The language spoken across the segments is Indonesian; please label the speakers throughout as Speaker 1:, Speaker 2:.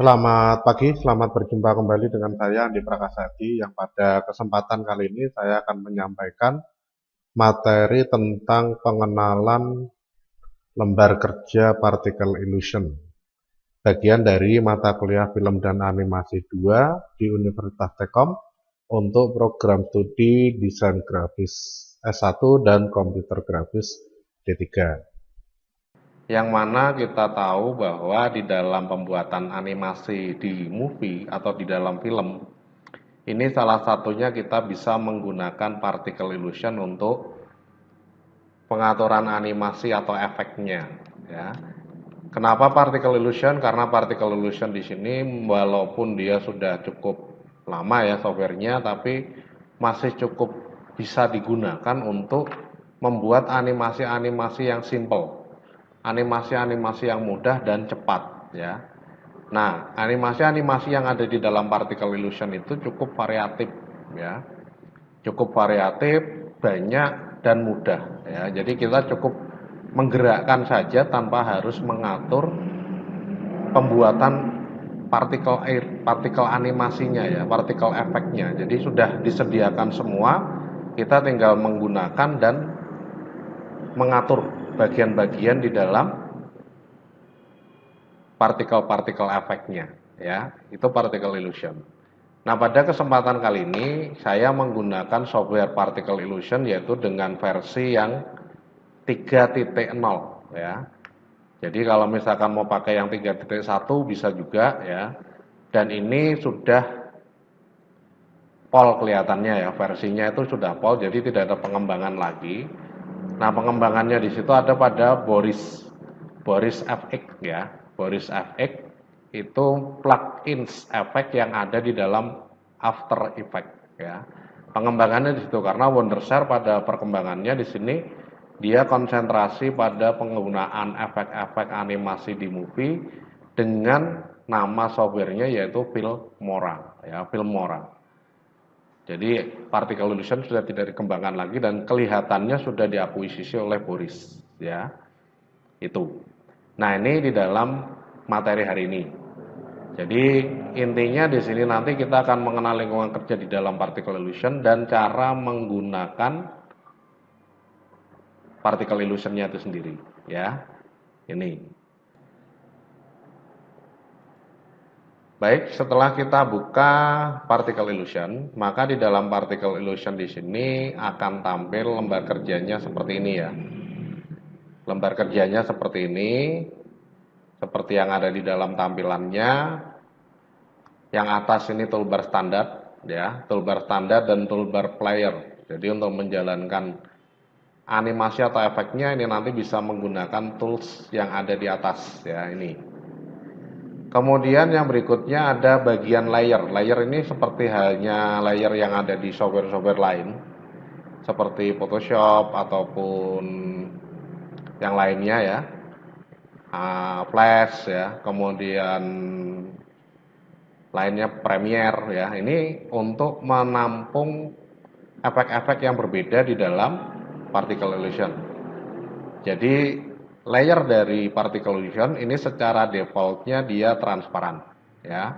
Speaker 1: Selamat pagi, selamat berjumpa kembali dengan saya Andi Prakasadi yang pada kesempatan kali ini saya akan menyampaikan materi tentang pengenalan lembar kerja Particle Illusion, bagian dari mata kuliah Film dan Animasi 2 di Universitas Telkom untuk program studi Desain Grafis S1 dan Komputer Grafis D3. Yang mana kita tahu bahwa di dalam pembuatan animasi di movie atau di dalam film, ini salah satunya kita bisa menggunakan particle illusion untuk pengaturan animasi atau efeknya, ya. Kenapa particle illusion? Karena particle illusion di sini walaupun dia sudah cukup lama ya softwarenya, tapi masih cukup bisa digunakan untuk membuat animasi-animasi yang simple, animasi-animasi yang mudah dan cepat, ya. Nah, animasi-animasi yang ada di dalam particle illusion itu cukup variatif, ya. Cukup variatif, banyak dan mudah, ya. Jadi kita cukup menggerakkan saja tanpa harus mengatur pembuatan partikel animasinya, ya, partikel efeknya. Jadi sudah disediakan semua, kita tinggal menggunakan dan mengatur bagian-bagian di dalam partikel-partikel efeknya, ya. Itu particle illusion. Nah, pada kesempatan kali ini saya menggunakan software particle illusion yaitu dengan versi yang 3.0, ya. Jadi kalau misalkan mau pakai yang 3.1 bisa juga, ya. Dan ini sudah pol kelihatannya, ya, versinya itu sudah pol, jadi tidak ada pengembangan lagi. Nah, pengembangannya di situ ada pada Boris FX, ya. Boris FX itu plugins efek yang ada di dalam After Effects, ya. Pengembangannya di situ karena Wondershare pada perkembangannya di sini dia konsentrasi pada penggunaan efek-efek animasi di movie dengan nama softwarenya yaitu Filmora, ya, Filmora. Jadi particle illusion sudah tidak dikembangkan lagi dan kelihatannya sudah diakuisisi oleh Boris, ya. Itu. Nah, ini di dalam materi hari ini. Jadi intinya di sini nanti kita akan mengenal lingkungan kerja di dalam particle illusion dan cara menggunakan particle illusionnya itu sendiri, ya. Ini. Baik, setelah kita buka particle illusion, maka di dalam particle illusion di sini akan tampil lembar kerjanya seperti ini, ya. Lembar kerjanya seperti ini, seperti yang ada di dalam tampilannya. Yang atas ini toolbar standar, ya, toolbar standar dan toolbar player. Jadi untuk menjalankan animasi atau efeknya ini nanti bisa menggunakan tools yang ada di atas, ya, ini. Kemudian yang berikutnya ada bagian layer. Layer ini seperti halnya layer yang ada di software-software lain, seperti Photoshop ataupun yang lainnya, ya. Flash, ya, kemudian lainnya Premiere, ya. Ini untuk menampung efek-efek yang berbeda di dalam particle illusion. Jadi layer dari particle illusion ini secara defaultnya dia transparan, ya.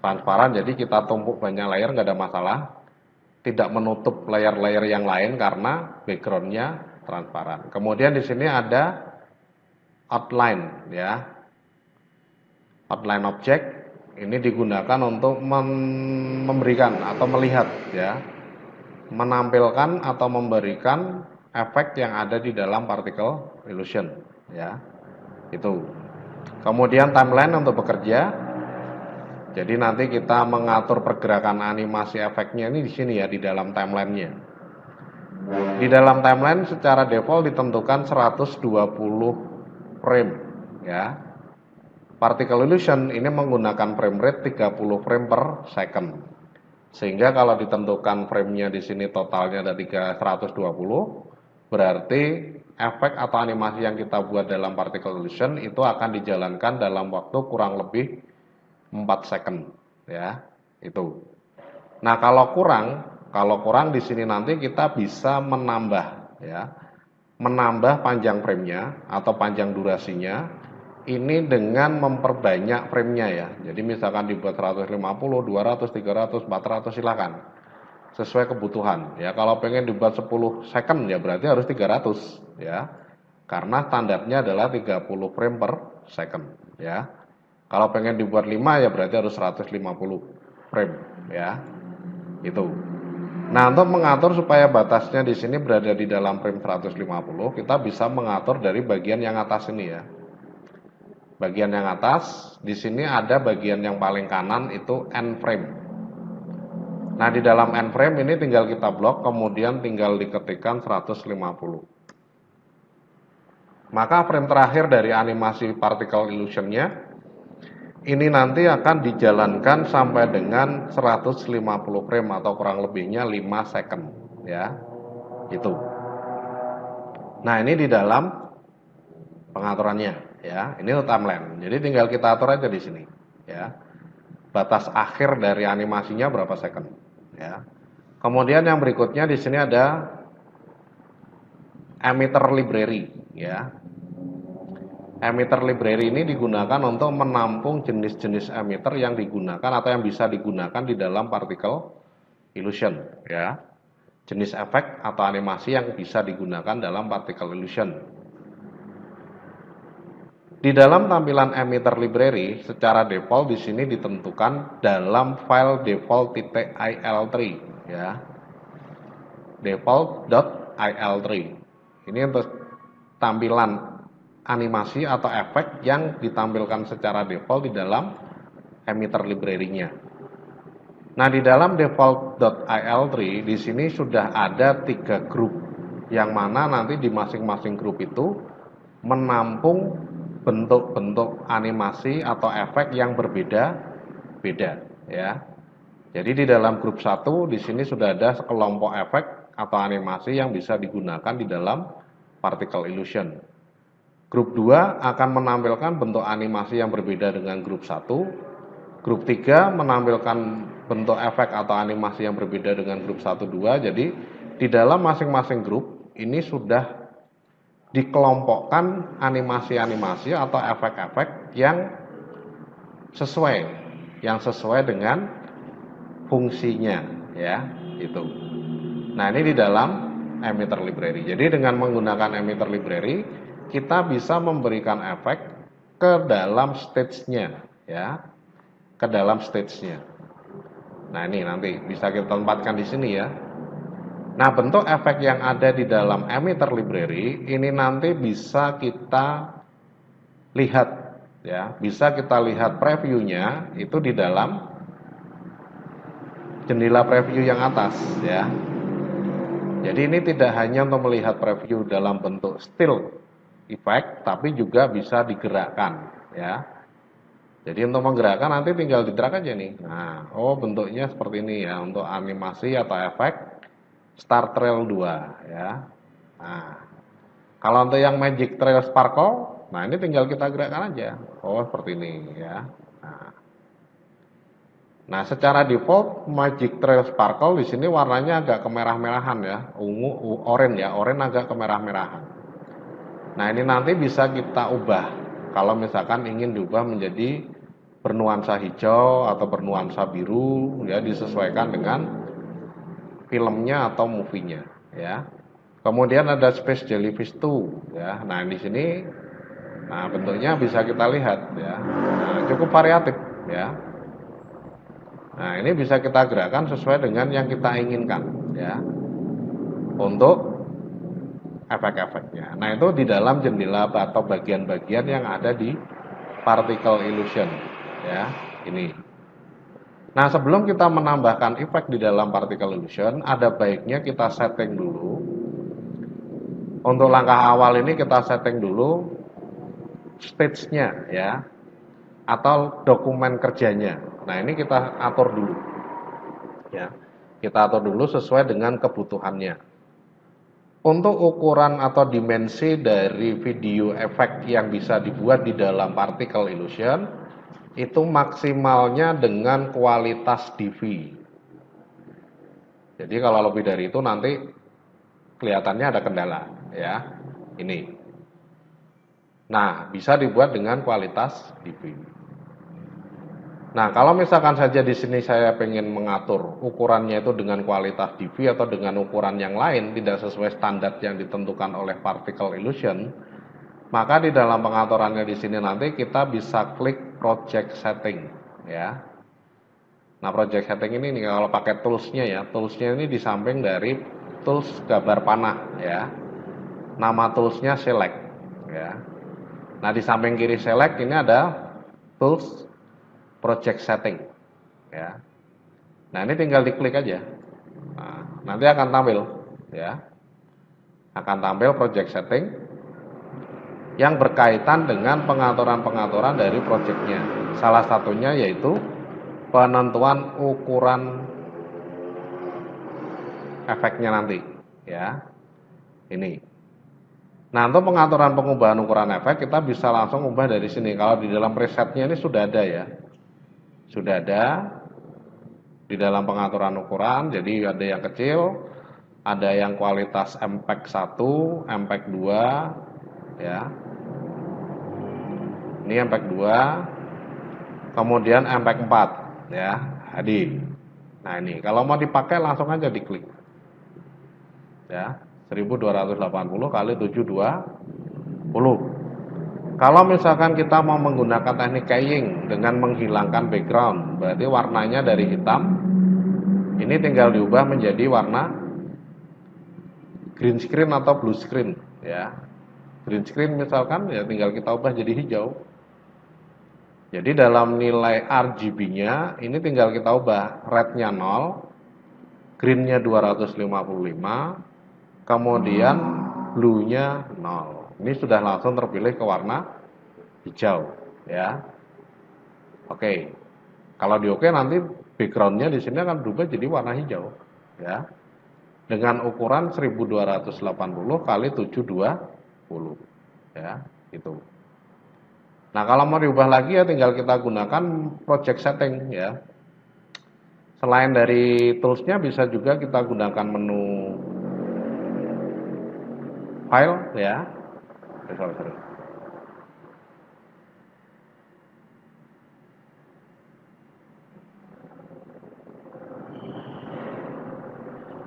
Speaker 1: Transparan, jadi kita tumpuk banyak layer nggak ada masalah. Tidak menutup layer-layer yang lain karena backgroundnya transparan. Kemudian di sini ada outline, ya. Outline object ini digunakan untuk memberikan atau melihat, ya, menampilkan atau memberikan efek yang ada di dalam particle illusion, ya. Itu. Kemudian timeline untuk bekerja. Jadi nanti kita mengatur pergerakan animasi efeknya ini di sini, ya, di dalam timelinenya. Di dalam timeline secara default ditentukan 120 frame, ya. Particle illusion ini menggunakan frame rate 30 frame per second. Sehingga kalau ditentukan frame-nya di sini totalnya ada 120, berarti efek atau animasi yang kita buat dalam particle illusion itu akan dijalankan dalam waktu kurang lebih 4 second, ya. Itu. Nah, kalau kurang di sini nanti kita bisa menambah, ya. Menambah panjang frame-nya atau panjang durasinya ini dengan memperbanyak frame-nya ya. Jadi misalkan dibuat 150, 200, 300, 400 silakan. Sesuai kebutuhan. Ya, kalau pengen dibuat 10 second ya berarti harus 300 ya. Karena standarnya adalah 30 frame per second ya. Kalau pengen dibuat 5 ya berarti harus 150 frame ya. Itu. Nah, untuk mengatur supaya batasnya di sini berada di dalam frame 150, kita bisa mengatur dari bagian yang atas ini ya. Bagian yang atas, di sini ada bagian yang paling kanan itu end frame. Nah, di dalam end frame ini tinggal kita blok, kemudian tinggal diketikkan 150. Maka frame terakhir dari animasi particle illusion-nya ini nanti akan dijalankan sampai dengan 150 frame atau kurang lebihnya 5 second ya. Itu. Nah, ini di dalam pengaturannya ya. Ini untuk timeline. Jadi tinggal kita atur aja di sini ya. Batas akhir dari animasinya berapa second ya. Kemudian yang berikutnya di sini ada emitter library ya. Emitter library ini digunakan untuk menampung jenis-jenis emitter yang digunakan atau yang bisa digunakan di dalam particle illusion ya. Jenis efek atau animasi yang bisa digunakan dalam particle illusion. Di dalam tampilan emitter library secara default di sini ditentukan dalam file default.il3 ya. Default.il3. Ini untuk tampilan animasi atau efek yang ditampilkan secara default di dalam emitter library-nya. Nah, di dalam default.il3 di sini sudah ada 3 grup yang mana nanti di masing-masing grup itu menampung bentuk-bentuk animasi atau efek yang berbeda-beda ya. Jadi di dalam grup 1 di sini sudah ada sekelompok efek atau animasi yang bisa digunakan di dalam particle illusion. Grup 2 akan menampilkan bentuk animasi yang berbeda dengan grup 1. Grup 3 menampilkan bentuk efek atau animasi yang berbeda dengan grup 1, 2. Jadi di dalam masing-masing grup ini sudah dikelompokkan animasi-animasi atau efek-efek yang sesuai dengan fungsinya ya, itu. Nah, ini di dalam emitter library. Jadi dengan menggunakan emitter library kita bisa memberikan efek ke dalam stage-nya ya. Ke dalam stage-nya. Nah, ini nanti bisa kita tempatkan di sini ya. Nah, bentuk efek yang ada di dalam emitter library ini nanti bisa kita lihat ya, bisa kita lihat previewnya itu di dalam jendela preview yang atas ya. Jadi ini tidak hanya untuk melihat preview dalam bentuk still effect, tapi juga bisa digerakkan ya. Jadi untuk menggerakkan nanti tinggal di-drag aja nih. Nah, oh bentuknya seperti ini ya untuk animasi atau efek Star Trail 2 ya. Nah, kalau untuk yang Magic Trail Sparkle, nah ini tinggal kita gerakkan aja. Oh, seperti ini ya. Nah, secara default Magic Trail Sparkle di sini warnanya agak kemerah-merahan ya, ungu, oranye ya, oranye agak kemerah-merahan. Nah, ini nanti bisa kita ubah kalau misalkan ingin diubah menjadi bernuansa hijau atau bernuansa biru ya, disesuaikan dengan filmnya atau movie-nya ya. Kemudian ada Space Jellyfish 2 ya. Nah, di sini nah bentuknya bisa kita lihat ya. Nah, cukup variatif ya. Nah, ini bisa kita gerakkan sesuai dengan yang kita inginkan ya. Untuk efek-efeknya. Nah, itu di dalam jendela atau bagian-bagian yang ada di particle illusion ya, ini. Nah, sebelum kita menambahkan efek di dalam particle illusion, ada baiknya kita setting dulu. Untuk langkah awal ini kita setting dulu stage-nya ya, atau dokumen kerjanya. Nah, ini kita atur dulu ya. Kita atur dulu sesuai dengan kebutuhannya. Untuk ukuran atau dimensi dari video efek yang bisa dibuat di dalam particle illusion itu maksimalnya dengan kualitas DV. Jadi kalau lebih dari itu nanti kelihatannya ada kendala ya. Ini. Nah, bisa dibuat dengan kualitas dB. Nah, kalau misalkan saja di sini saya pengen mengatur ukurannya itu dengan kualitas dB atau dengan ukuran yang lain, tidak sesuai standar yang ditentukan oleh particle illusion, maka di dalam pengaturannya di sini nanti kita bisa klik project setting, ya. Nah, project setting ini nih, kalau pakai toolsnya ya, toolsnya ini di samping dari tools gambar panah, ya. Nama toolsnya select, ya. Nah, di samping kiri select ini ada tools project setting, ya. Nah, ini tinggal diklik aja. Nah, nanti akan tampil, ya. Akan tampil project setting yang berkaitan dengan pengaturan-pengaturan dari projectnya. Salah satunya yaitu penentuan ukuran efeknya nanti, ya. Ini. Nah, untuk pengaturan pengubahan ukuran efek kita bisa langsung ubah dari sini. Kalau di dalam presetnya ini sudah ada ya. Sudah ada di dalam pengaturan ukuran, jadi ada yang kecil, ada yang kualitas MPEG 1, MPEG 2, ya. Ini MPEG 2, kemudian MPEG 4, ya. Jadi, nah ini kalau mau dipakai langsung aja diklik. Ya, 1280 kali 720. Kalau misalkan kita mau menggunakan teknik keying dengan menghilangkan background, berarti warnanya dari hitam ini tinggal diubah menjadi warna green screen atau blue screen, ya. Green screen misalkan ya tinggal kita ubah jadi hijau. Jadi dalam nilai RGB-nya ini tinggal kita ubah, red-nya 0, green-nya 255, kemudian blue-nya 0. Ini sudah langsung terpilih ke warna hijau, ya. Oke. Kalau di oke nanti background-nya di sini akan berubah jadi warna hijau, ya. Dengan ukuran 1280 kali 720, ya, itu. Nah, kalau mau diubah lagi ya tinggal kita gunakan project setting, ya. Selain dari tools-nya bisa juga kita gunakan menu file, ya. Sorry.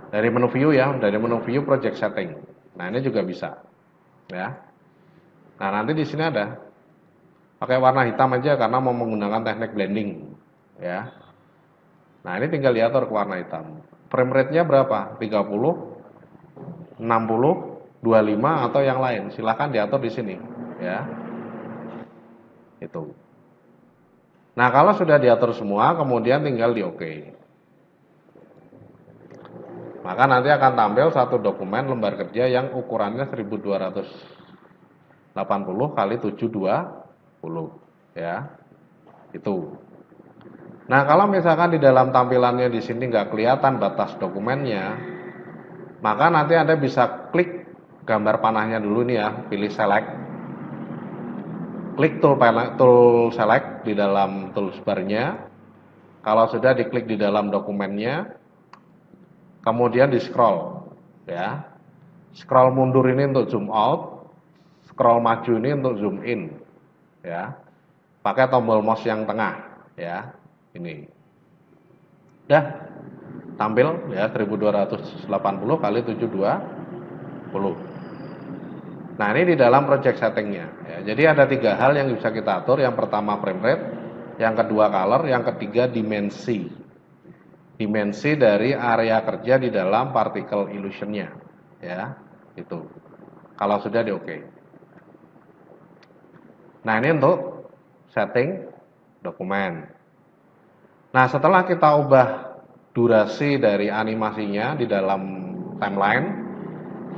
Speaker 1: Dari menu view ya, dari menu view project setting. Nah, ini juga bisa, ya. Nah, nanti di sini ada pakai warna hitam aja karena mau menggunakan teknik blending, ya. Nah, ini tinggal diatur ke warna hitam. Frame rate-nya berapa? 30, 60, 25 atau yang lain. Silahkan diatur di sini, ya. Itu. Nah, kalau sudah diatur semua, kemudian tinggal di OK. Maka nanti akan tampil satu dokumen lembar kerja yang ukurannya 1280 kali 720, ya. Itu. Nah, kalau misalkan di dalam tampilannya di sini nggak kelihatan batas dokumennya, maka nanti Anda bisa klik gambar panahnya dulu nih ya, pilih select. Klik tool select di dalam toolbar-nya. Kalau sudah diklik di dalam dokumennya, kemudian di scroll, ya. Scroll mundur ini untuk zoom out, scroll maju ini untuk zoom in, ya. Pakai tombol mouse yang tengah, ya. Ini. Udah tampil ya 1280 kali 720. Nah, ini di dalam project settingnya, ya. Jadi ada 3 hal yang bisa kita atur. Yang pertama frame rate, yang kedua color, yang ketiga dimensi. Dimensi dari area kerja di dalam particle illusion-nya, ya. Itu. Kalau sudah di oke. Nah, ini untuk setting dokumen. Nah, setelah kita ubah durasi dari animasinya di dalam timeline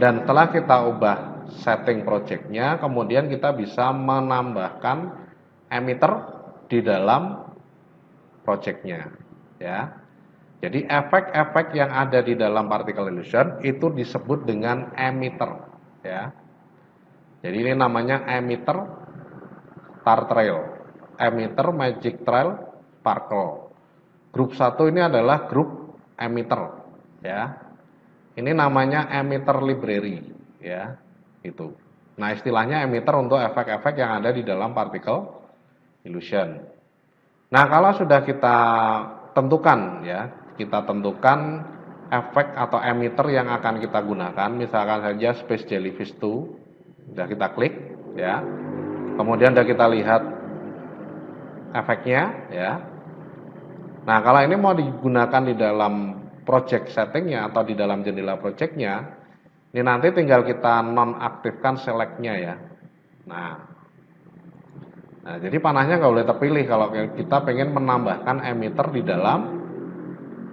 Speaker 1: dan setelah kita ubah setting projectnya, kemudian kita bisa menambahkan emitter di dalam projectnya, ya. Jadi efek-efek yang ada di dalam particle illusion itu disebut dengan emitter, ya. Jadi ini namanya emitter star trail, emitter magic trail sparkle. Grup 1 ini adalah grup emitter, ya. Ini namanya emitter library, ya. Itu. Nah, istilahnya emitter untuk efek-efek yang ada di dalam particle illusion. Nah, kalau sudah kita tentukan ya, kita tentukan efek atau emitter yang akan kita gunakan, misalkan saja Space Jellyfish 2, sudah kita klik ya. Kemudian sudah kita lihat efeknya ya. Nah, kalau ini mau digunakan di dalam project settingnya atau di dalam jendela projectnya, ini nanti tinggal kita nonaktifkan selectnya ya. Nah, jadi panahnya nggak boleh terpilih kalau kita pengen menambahkan emitter di dalam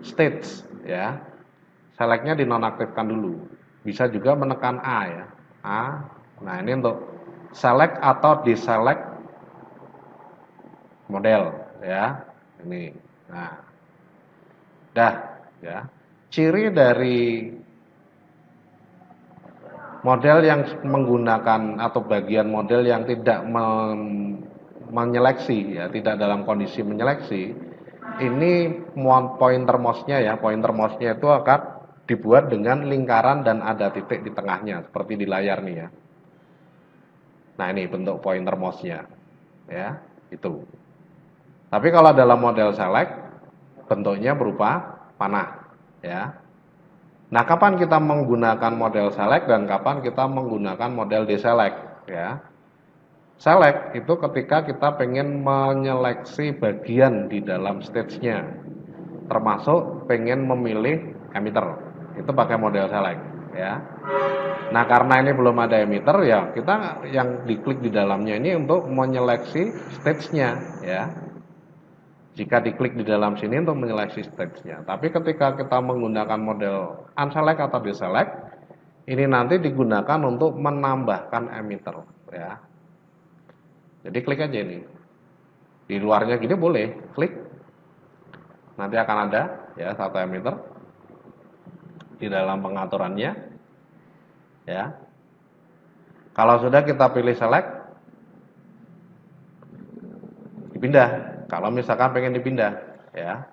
Speaker 1: stage ya. Selectnya dinonaktifkan dulu. Bisa juga menekan A ya. A. Nah, ini untuk select atau deselect model ya. Ini. Nah, dah ya. Ciri dari model yang menggunakan atau bagian model yang tidak menyeleksi ya, tidak dalam kondisi menyeleksi, ini pointer mouse-nya ya, pointer mouse-nya itu akan dibuat dengan lingkaran dan ada titik di tengahnya seperti di layar nih ya. Nah, ini bentuk pointer mouse-nya ya, itu. Tapi kalau dalam model select bentuknya berupa panah ya. Nah, kapan kita menggunakan model select dan kapan kita menggunakan model deselect ya. Select itu ketika kita pengen menyeleksi bagian di dalam stage-nya, termasuk pengen memilih emitter, itu pakai model select ya. Nah, karena ini belum ada emitter ya, kita yang diklik di dalamnya ini untuk menyeleksi stage-nya ya. Jika diklik di dalam sini untuk menyeleksi stage-nya. Tapi ketika kita menggunakan model unselect atau deselect, ini nanti digunakan untuk menambahkan emitter ya. Jadi klik aja ini. Di luarnya gini boleh, klik. Nanti akan ada ya satu emitter di dalam pengaturannya. Ya. Kalau sudah kita pilih select, dipindah. Kalau misalkan pengen dipindah, ya.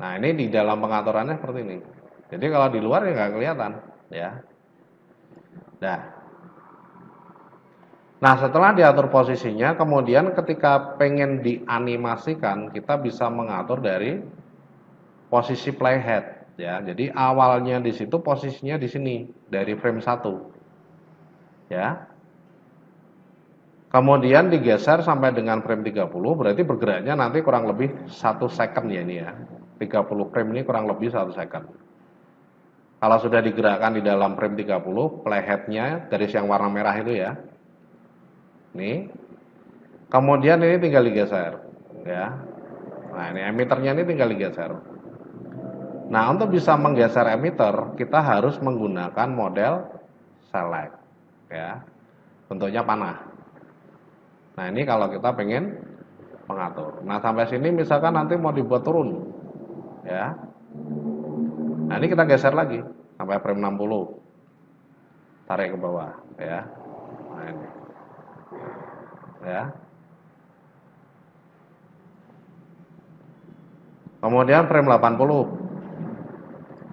Speaker 1: Nah, ini di dalam pengaturannya seperti ini. Jadi kalau di luar ya nggak kelihatan, ya. Nah, setelah diatur posisinya, kemudian ketika pengen dianimasikan, kita bisa mengatur dari posisi playhead, ya. Jadi awalnya di situ posisinya di sini dari frame 1, ya. Kemudian digeser sampai dengan frame 30, berarti bergeraknya nanti kurang lebih 1 second ya ini ya. 30 frame ini kurang lebih 1 second. Kalau sudah digerakkan di dalam frame 30, playheadnya garis yang warna merah itu ya. Nih. Kemudian ini tinggal digeser, ya. Nah, ini emitternya ini tinggal digeser. Nah, untuk bisa menggeser emitter, kita harus menggunakan model select, ya. Bentuknya panah. Nah, ini kalau kita pengen mengatur. Nah, sampai sini misalkan nanti mau dibuat turun, ya. Nah, ini kita geser lagi sampai frame 60. Tarik ke bawah, ya. Nah, ini. Ya. Kemudian frame 80.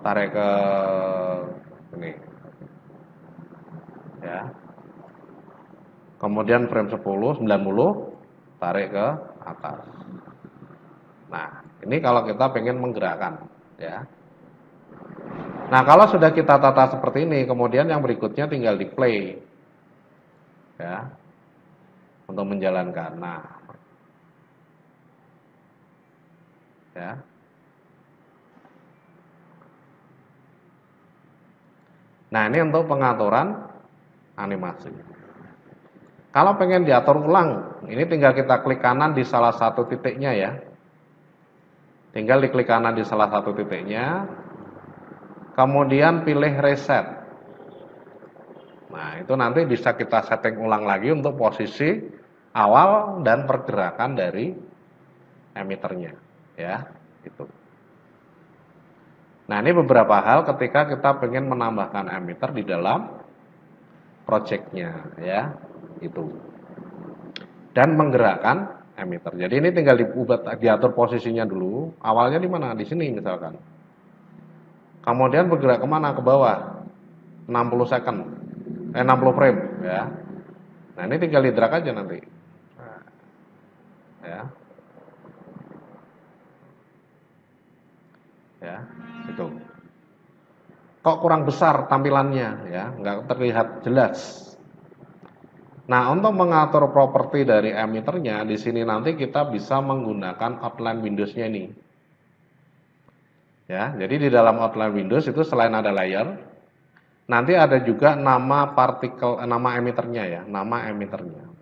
Speaker 1: Tarik ke ini. Ya. Kemudian frame 10, 90 tarik ke atas. Nah, ini kalau kita pengen menggerakkan, ya. Nah, kalau sudah kita tata seperti ini, kemudian yang berikutnya tinggal di play, ya, untuk menjalankan. Ya. Nah, ini untuk pengaturan animasi. Kalau pengen diatur ulang, ini tinggal kita klik kanan di salah satu titiknya ya. Tinggal diklik kanan di salah satu titiknya. Kemudian pilih reset. Nah, itu nanti bisa kita setting ulang lagi untuk posisi awal dan pergerakan dari emitternya, ya, itu. Nah, ini beberapa hal ketika kita pengen menambahkan emitter di dalam projectnya, ya, itu. Dan menggerakkan emitter. Jadi ini tinggal diatur posisinya dulu. Awalnya di mana? Di sini misalkan. Kemudian bergerak kemana? Ke bawah. 60 second. 60 frame ya. Nah, ini tinggal di drag aja nanti. Nah, ya. Ya, itu. Kok kurang besar tampilannya ya, nggak terlihat jelas. Nah, untuk mengatur properti dari emitter-nya, di sini nanti kita bisa menggunakan outline Windows-nya ini. Ya, jadi di dalam outline Windows itu selain ada layer, nanti ada juga nama nama emitternya ya, nama emitternya.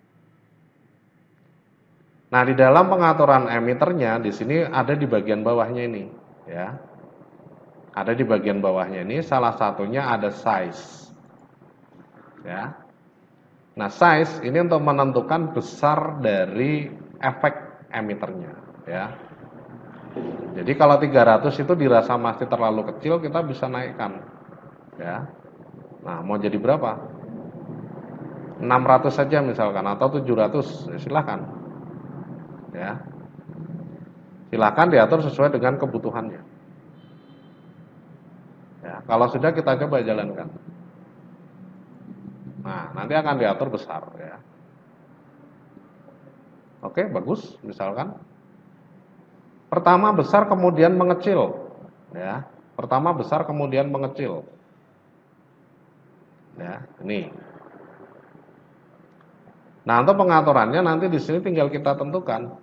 Speaker 1: Nah, di dalam pengaturan emitternya di sini ada di bagian bawahnya ini, ya. Ada di bagian bawahnya ini, salah satunya ada size. Ya. Nah, size ini untuk menentukan besar dari efek emitternya, ya. Jadi kalau 300 itu dirasa masih terlalu kecil, kita bisa naikkan, ya. Nah, mau jadi berapa? 600 saja misalkan atau 700, silahkan. Ya. Silahkan diatur sesuai dengan kebutuhannya. Ya, kalau sudah kita coba jalankan. Nah, nanti akan diatur besar ya. Oke, bagus misalkan. Pertama besar kemudian mengecil. Ya. Pertama besar kemudian mengecil. Ya, ini. Nah, untuk pengaturannya nanti di sini tinggal kita tentukan.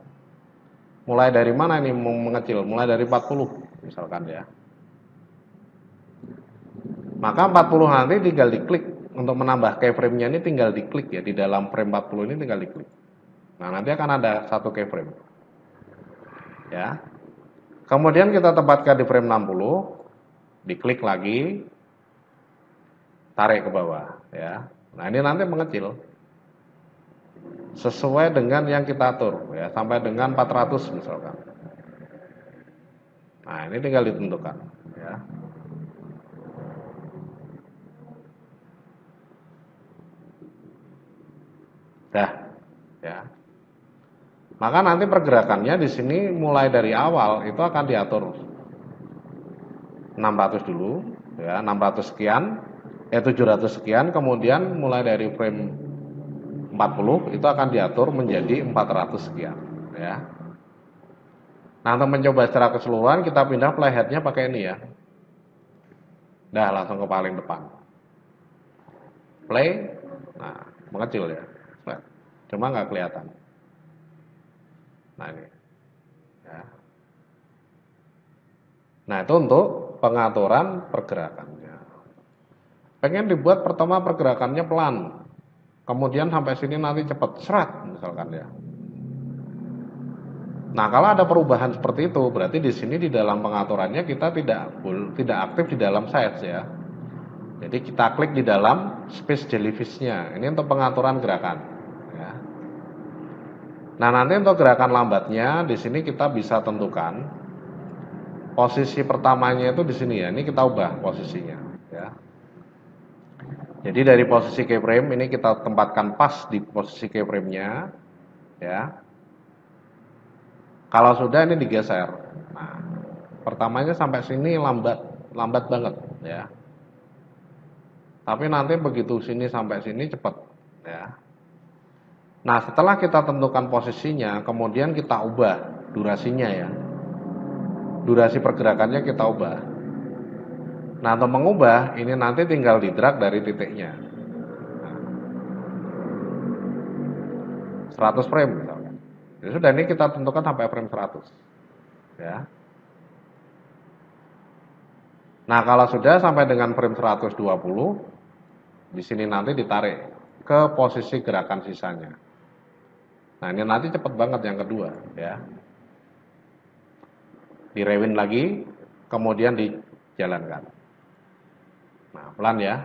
Speaker 1: Mulai dari mana ini mengecil? Mulai dari 40 misalkan ya. Maka 40 nanti tinggal diklik. Untuk menambah keyframe-nya ini tinggal diklik ya. Di dalam frame 40 ini tinggal diklik. Nah, nanti akan ada satu keyframe. Ya. Kemudian kita tempatkan di frame 60. Diklik lagi. Tarik ke bawah ya. Nah, ini nanti mengecil. Sesuai dengan yang kita atur ya, sampai dengan 400 misalkan. Nah, ini tinggal ditentukan ya. Dah, ya. Maka nanti pergerakannya di sini mulai dari awal itu akan diatur 600 dulu, ya 600 sekian, 700 sekian, kemudian mulai dari frame 40 itu akan diatur menjadi 400 sekian, ya. Nah, untuk mencoba secara keseluruhan kita pindah playheadnya pakai ini ya. Dah langsung ke paling depan. Play, nah mengecil ya. Cuma nggak kelihatan. Nah ini. Ya. Nah itu untuk pengaturan pergerakannya. Pengen dibuat pertama pergerakannya pelan, kemudian sampai sini nanti cepat, serat misalkan ya. Nah kalau ada perubahan seperti itu, berarti di sini di dalam pengaturannya kita tidak aktif di dalam size ya. Jadi kita klik di dalam space jellyfish-nya. Ini untuk pengaturan gerakan. Ya. Nah nanti untuk gerakan lambatnya di sini kita bisa tentukan posisi pertamanya itu di sini ya. Ini kita ubah posisinya. Ya. Jadi dari posisi keyframe ini kita tempatkan pas di posisi keyframe-nya. Ya. Kalau sudah ini digeser. Nah, pertamanya sampai sini lambat banget. Ya. Tapi nanti begitu sini sampai sini cepat ya. Nah, setelah kita tentukan posisinya, kemudian kita ubah durasinya ya. Durasi pergerakannya kita ubah. Nah, untuk mengubah ini nanti tinggal di drag dari titiknya. Nah, 100 frame misalkan. Jadi sudah ini kita tentukan sampai frame 100. Ya. Nah, kalau sudah sampai dengan frame 120, di sini nanti ditarik ke posisi gerakan sisanya. Nah, ini nanti cepat banget yang kedua, ya. Di rewind lagi, kemudian dijalankan. Nah, pelan ya.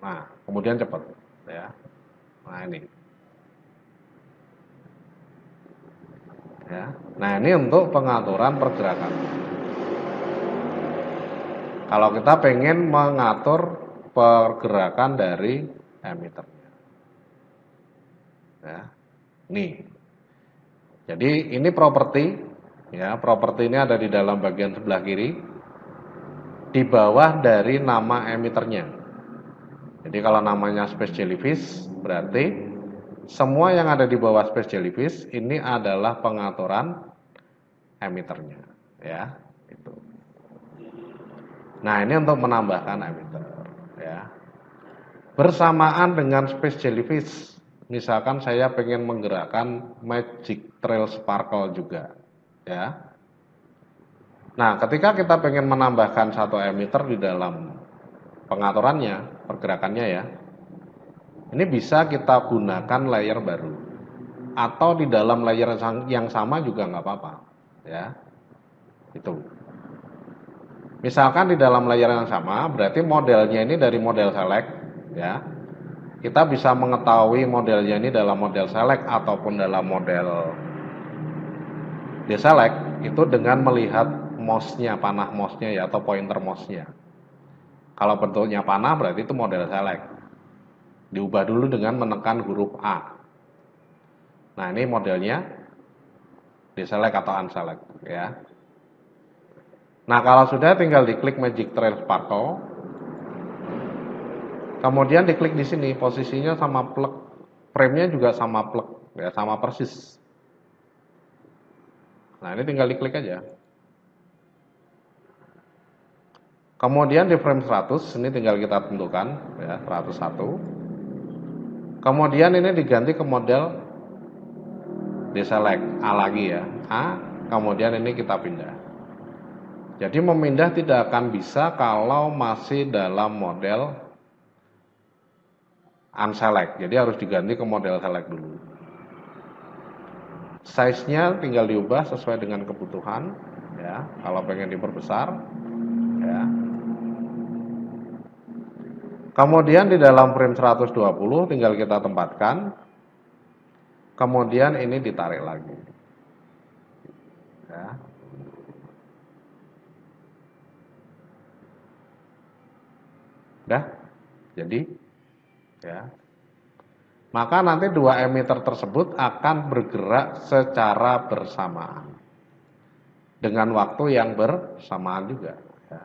Speaker 1: Nah, kemudian cepat, ya. Nah, ini. Ya. Nah, ini untuk pengaturan pergerakan. Kalau kita pengen mengatur pergerakan dari emitternya. Ya. Nih. Jadi ini properti ya, properti ini ada di dalam bagian sebelah kiri di bawah dari nama emitternya. Jadi kalau namanya space jellyfish berarti semua yang ada di bawah space jellyfish ini adalah pengaturan emitternya, ya. Itu. Nah, ini untuk menambahkan emitter, ya. Bersamaan dengan space jellyfish, misalkan saya pengen menggerakkan magic trail sparkle juga, ya. Nah, ketika kita pengen menambahkan satu emitter di dalam pengaturannya, pergerakannya ya, ini bisa kita gunakan layer baru. Atau di dalam layer yang sama juga nggak apa-apa, ya. Itu. Misalkan di dalam layer yang sama, berarti modelnya ini dari model select, ya. Kita bisa mengetahui modelnya ini dalam model select ataupun dalam model deselect itu dengan melihat mouse-nya, panah mouse-nya ya, atau pointer mouse-nya. Kalau bentuknya panah berarti itu model select. Diubah dulu dengan menekan huruf A. Nah, ini modelnya deselect atau unselect, ya. Nah, kalau sudah tinggal diklik Magic Trail Sparkle. Kemudian diklik di sini, posisinya sama plug. Frame-nya juga sama plug, ya, sama persis. Nah, ini tinggal diklik aja. Kemudian di frame 100, ini tinggal kita tentukan, ya, 101. Kemudian ini diganti ke model deselect, A lagi ya, A, kemudian ini kita pindah. Jadi memindah tidak akan bisa kalau masih dalam model unselect, jadi harus diganti ke model select dulu. Size-nya tinggal diubah sesuai dengan kebutuhan, ya, kalau pengen diperbesar, ya. Kemudian di dalam frame 120 tinggal kita tempatkan. Kemudian ini ditarik lagi. Ya. Udah? Jadi ya. Maka nanti dua emitter tersebut akan bergerak secara bersamaan. Dengan waktu yang bersamaan juga, ya.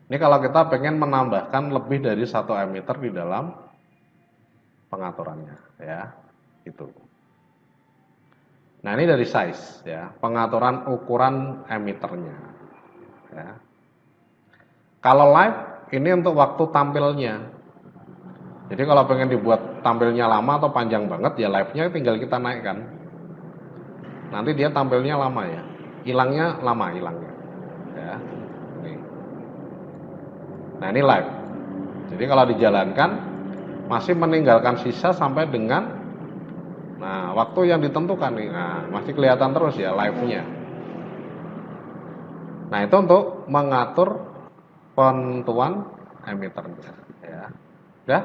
Speaker 1: Ini kalau kita pengen menambahkan lebih dari satu emitter di dalam pengaturannya, ya, itu. Nah, ini dari size, ya, pengaturan ukuran emitternya, ya. Kalau live ini untuk waktu tampilnya. Jadi kalau pengen dibuat tampilnya lama atau panjang banget, ya live-nya tinggal kita naikkan. Nanti dia tampilnya lama ya, hilangnya lama hilangnya, ya. Nah, ini live. Jadi kalau dijalankan masih meninggalkan sisa sampai dengan waktu yang ditentukan nih. Nah, masih kelihatan terus ya live-nya. Nah, itu untuk mengatur penentuan emitter, ya. Ya.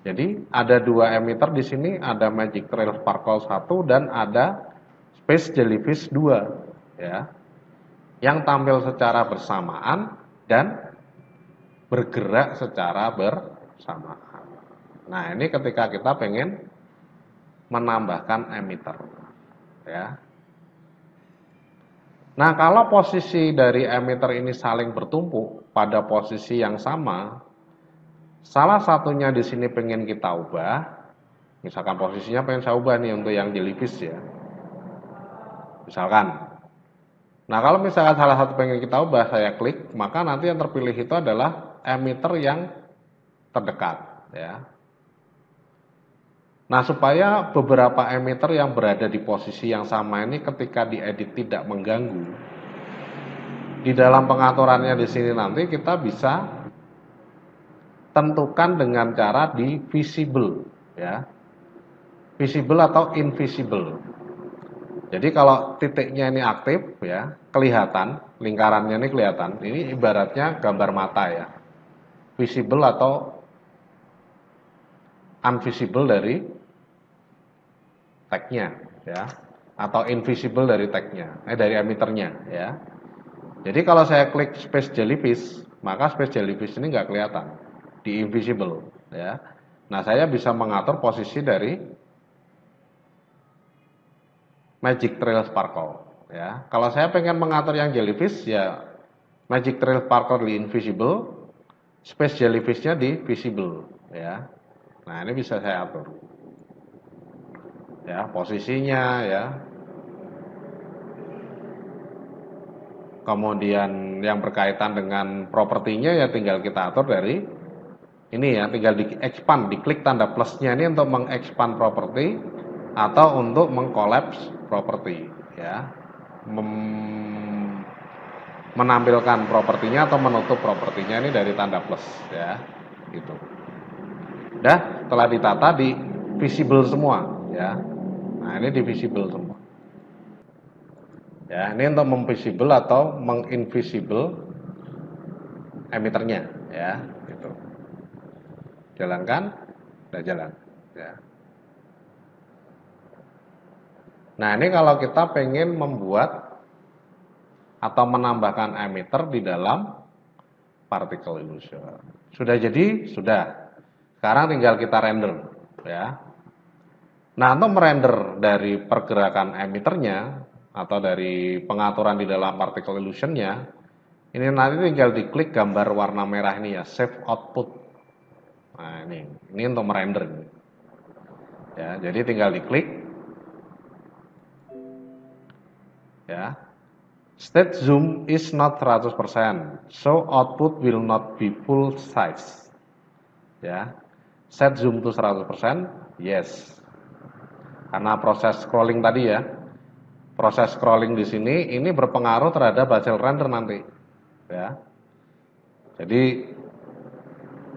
Speaker 1: Jadi ada dua emitter di sini, ada Magic Trail Sparkle 1 dan ada Space Jellyfish 2, ya. Yang tampil secara bersamaan dan bergerak secara bersamaan. Nah, ini ketika kita pengen menambahkan emitter, ya. Nah, kalau posisi dari emitter ini saling bertumpuk pada posisi yang sama, salah satunya di sini pengen kita ubah, misalkan posisinya pengen saya ubah nih untuk yang jellyfish ya, misalkan. Nah, kalau misalkan salah satu pengen kita ubah, saya klik, maka nanti yang terpilih itu adalah emitter yang terdekat, ya. Nah, supaya beberapa emitter yang berada di posisi yang sama ini ketika diedit tidak mengganggu, di dalam pengaturannya di sini nanti kita bisa tentukan dengan cara di visible, ya. Visible atau invisible. Jadi kalau titiknya ini aktif, ya, kelihatan, lingkarannya ini kelihatan. Ini ibaratnya gambar mata ya. Visible atau unvisible dari tagnya, ya, atau invisible dari tagnya, dari emitternya, ya. Jadi kalau saya klik space jellyfish, maka space jellyfish ini nggak kelihatan, di invisible, ya. Nah, saya bisa mengatur posisi dari Magic Trail Sparkle, ya. Kalau saya pengen mengatur yang jellyfish, ya Magic Trail Parker di invisible, Space Jellyfish-nya di visible, ya. Nah, ini bisa saya atur. Ya, posisinya ya. Kemudian yang berkaitan dengan propertinya ya tinggal kita atur dari ini ya, tinggal di expand, diklik tanda plusnya ini untuk mengexpand properti atau untuk mengkolaps properti, ya. Menampilkan propertinya atau menutup propertinya ini dari tanda plus, ya. Gitu. Udah, telah ditata di visible semua, ya. Nah, ini di visible semua. Ya, ini untuk memvisible atau menginvisible emitternya, ya, gitu. Jalankan, udah jalan, ya. Nah, ini kalau kita pengen membuat atau menambahkan emitter di dalam particle illusion. Sudah jadi? Sudah. Sekarang tinggal kita render, ya. Nah, untuk merender dari pergerakan emitternya atau dari pengaturan di dalam particle illusionnya, ini nanti tinggal diklik gambar warna merah ini ya, save output. Nah, ini untuk merender. Ya, jadi tinggal diklik. Ya. State zoom is not 100%, so output will not be full size. Ya. Set zoom to 100%, yes. Karena proses scrolling tadi ya. Proses scrolling di sini ini berpengaruh terhadap hasil render nanti. Ya. Jadi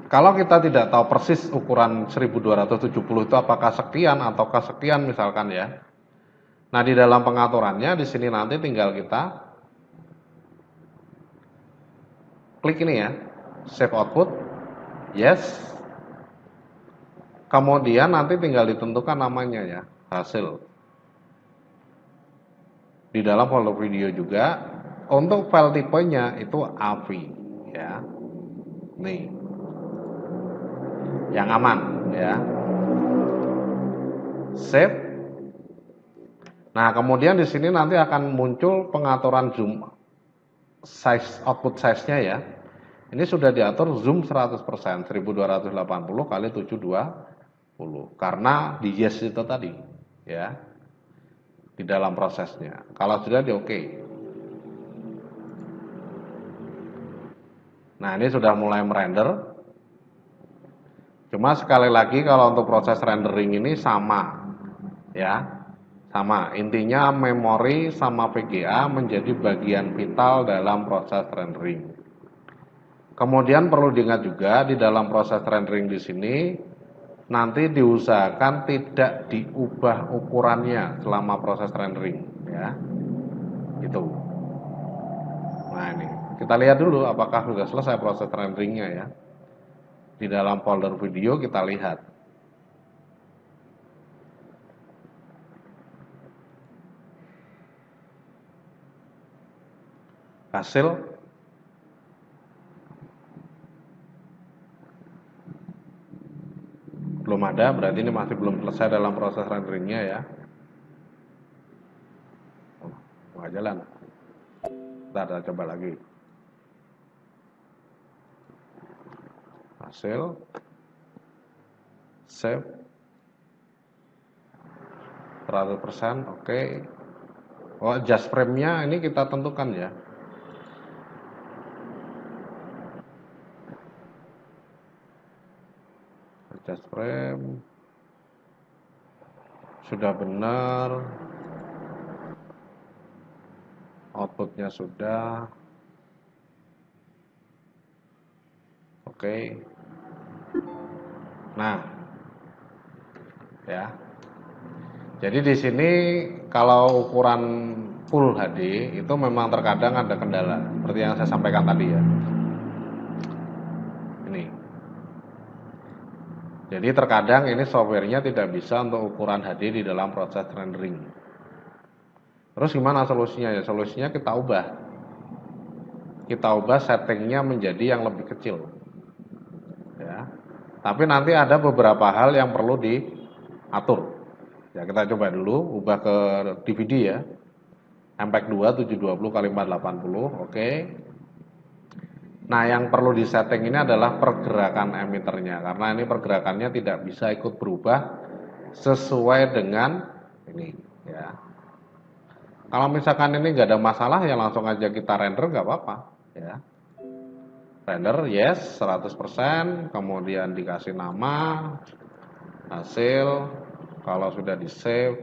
Speaker 1: kalau kita tidak tahu persis ukuran 1270 itu apakah sekian ataukah sekian misalkan ya. Nah, di dalam pengaturannya di sini nanti tinggal kita klik ini ya, save output, yes. Kemudian nanti tinggal ditentukan namanya ya, hasil. Di dalam folder video juga untuk file tipenya itu AV ya. Nih. Yang aman ya. Save. Nah, kemudian di sini nanti akan muncul pengaturan zoom size output size-nya ya. Ini sudah diatur zoom 100%, 1280 kali 720. Karena di yes itu tadi ya. Di dalam prosesnya. Kalau sudah di oke. Nah, ini sudah mulai merender. Cuma sekali lagi kalau untuk proses rendering ini sama. Ya. Sama. Intinya memori sama VGA menjadi bagian vital dalam proses rendering. Kemudian perlu diingat juga di dalam proses rendering di sini nanti diusahakan tidak diubah ukurannya selama proses rendering ya. Gitu. Nah, ini kita lihat dulu apakah sudah selesai proses renderingnya ya. Di dalam folder video kita lihat. Hasil belum ada, berarti ini masih belum selesai dalam proses renderingnya ya. Nggak jalan. Kita coba lagi. Hasil, save, 100%, oke. Oh, adjust frame-nya ini kita tentukan ya. Adjust frame sudah benar, outputnya sudah, oke. Nah, ya. Jadi di sini kalau ukuran Full HD itu memang terkadang ada kendala, seperti yang saya sampaikan tadi ya. Ini. Jadi terkadang ini softwarenya tidak bisa untuk ukuran HD di dalam proses rendering. Terus gimana solusinya ya? Solusinya kita ubah. Kita ubah settingnya menjadi yang lebih kecil. Ya. Tapi nanti ada beberapa hal yang perlu diatur. Ya, kita coba dulu ubah ke DVD ya. MPEG 2 720 x 480, oke. Nah, yang perlu disetting ini adalah pergerakan emiternya, karena ini pergerakannya tidak bisa ikut berubah sesuai dengan ini, ya. Kalau misalkan ini nggak ada masalah, ya langsung aja kita render nggak apa-apa, ya. Render yes 100%, kemudian dikasih nama, hasil, kalau sudah di save,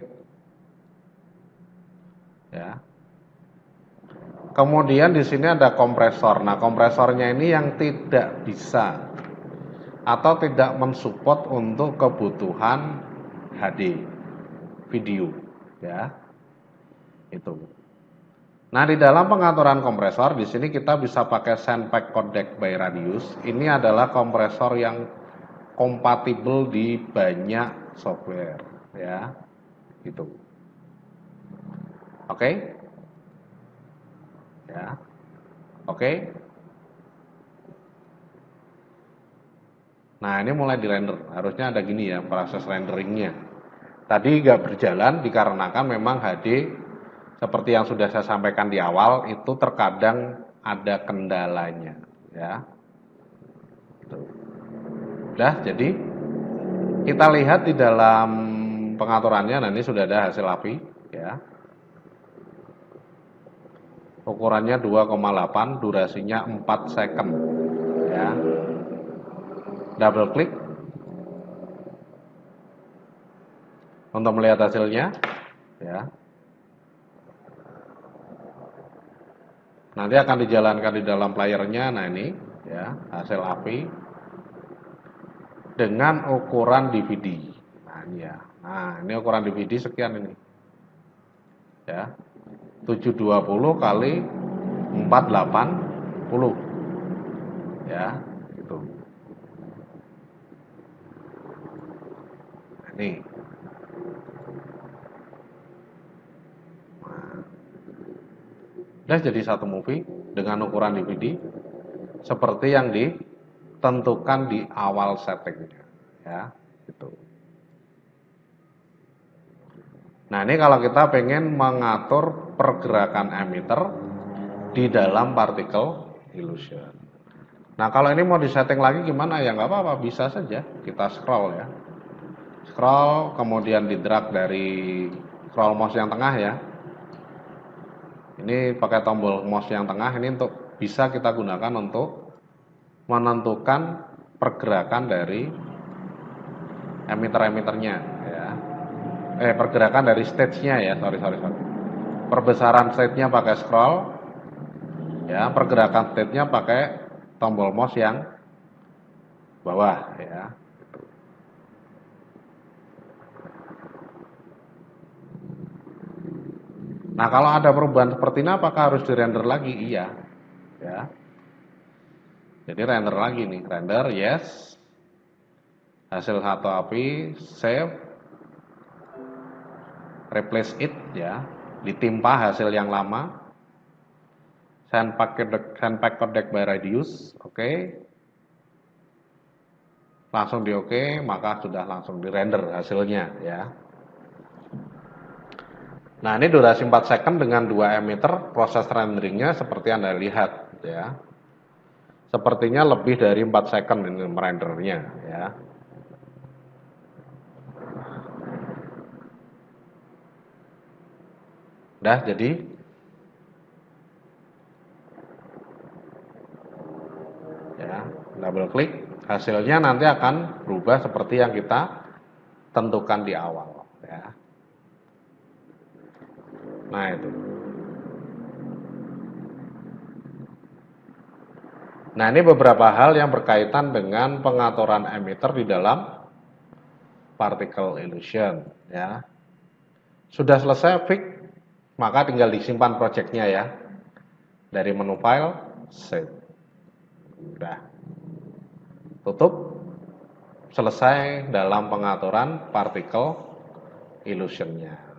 Speaker 1: ya. Kemudian di sini ada kompresor. Nah, kompresornya ini yang tidak bisa atau tidak mensupport untuk kebutuhan HD video, ya. Itu. Nah, di dalam pengaturan kompresor di sini kita bisa pakai Sandpack Codec by Radius. Ini adalah kompresor yang kompatibel di banyak software, ya. Gitu. Oke? Ya. Oke. Nah, ini mulai di render. Harusnya ada gini ya proses renderingnya. Tadi nggak berjalan dikarenakan memang HD seperti yang sudah saya sampaikan di awal itu terkadang ada kendalanya, ya. Udah, jadi kita lihat di dalam pengaturannya. Nah, ini sudah ada hasil API, ya. Ukurannya 2,8, durasinya 4 second, ya. Double klik untuk melihat hasilnya, ya. Nanti akan dijalankan di dalam playernya. Nah, ini ya hasil API dengan ukuran DVD. Nah, ini ya. Nah, ini ukuran DVD sekian ini. Ya. 720 kali 480. Ya, itu. Nah, ini. Udah jadi satu movie dengan ukuran DVD seperti yang ditentukan di awal settingnya, ya, gitu. Nah, ini kalau kita pengen mengatur pergerakan emitter di dalam particle illusion. Nah, kalau ini mau disetting lagi gimana ya? Nggak apa-apa, bisa saja kita scroll ya. Scroll, kemudian di drag dari scroll mouse yang tengah ya. Ini pakai tombol mouse yang tengah ini untuk bisa kita gunakan untuk menentukan pergerakan dari emitter-emitternya ya. Pergerakan dari stage-nya ya, sorry. Perbesaran stage-nya pakai scroll ya, pergerakan stage-nya pakai tombol mouse yang bawah ya. Nah, kalau ada perubahan seperti ini apakah harus dirender lagi? Iya. Ya. Jadi render lagi nih, render yes. Hasil satu API, save, replace it ya, ditimpa hasil yang lama. Sandpack Codec by Radius, oke. Langsung di oke, maka sudah langsung di render hasilnya ya. Nah, ini durasi 4 second dengan 2 emitter, proses renderingnya seperti Anda lihat ya. Sepertinya lebih dari 4 second ini merendernya ya. Udah jadi ya, double klik, hasilnya nanti akan berubah seperti yang kita tentukan di awal ya. Nah, itu. Nah, ini beberapa hal yang berkaitan dengan pengaturan emitter di dalam particle illusion ya. Sudah selesai fix, maka tinggal disimpan projectnya ya. Dari menu file, save. Udah. Tutup. Selesai dalam pengaturan particle illusionnya.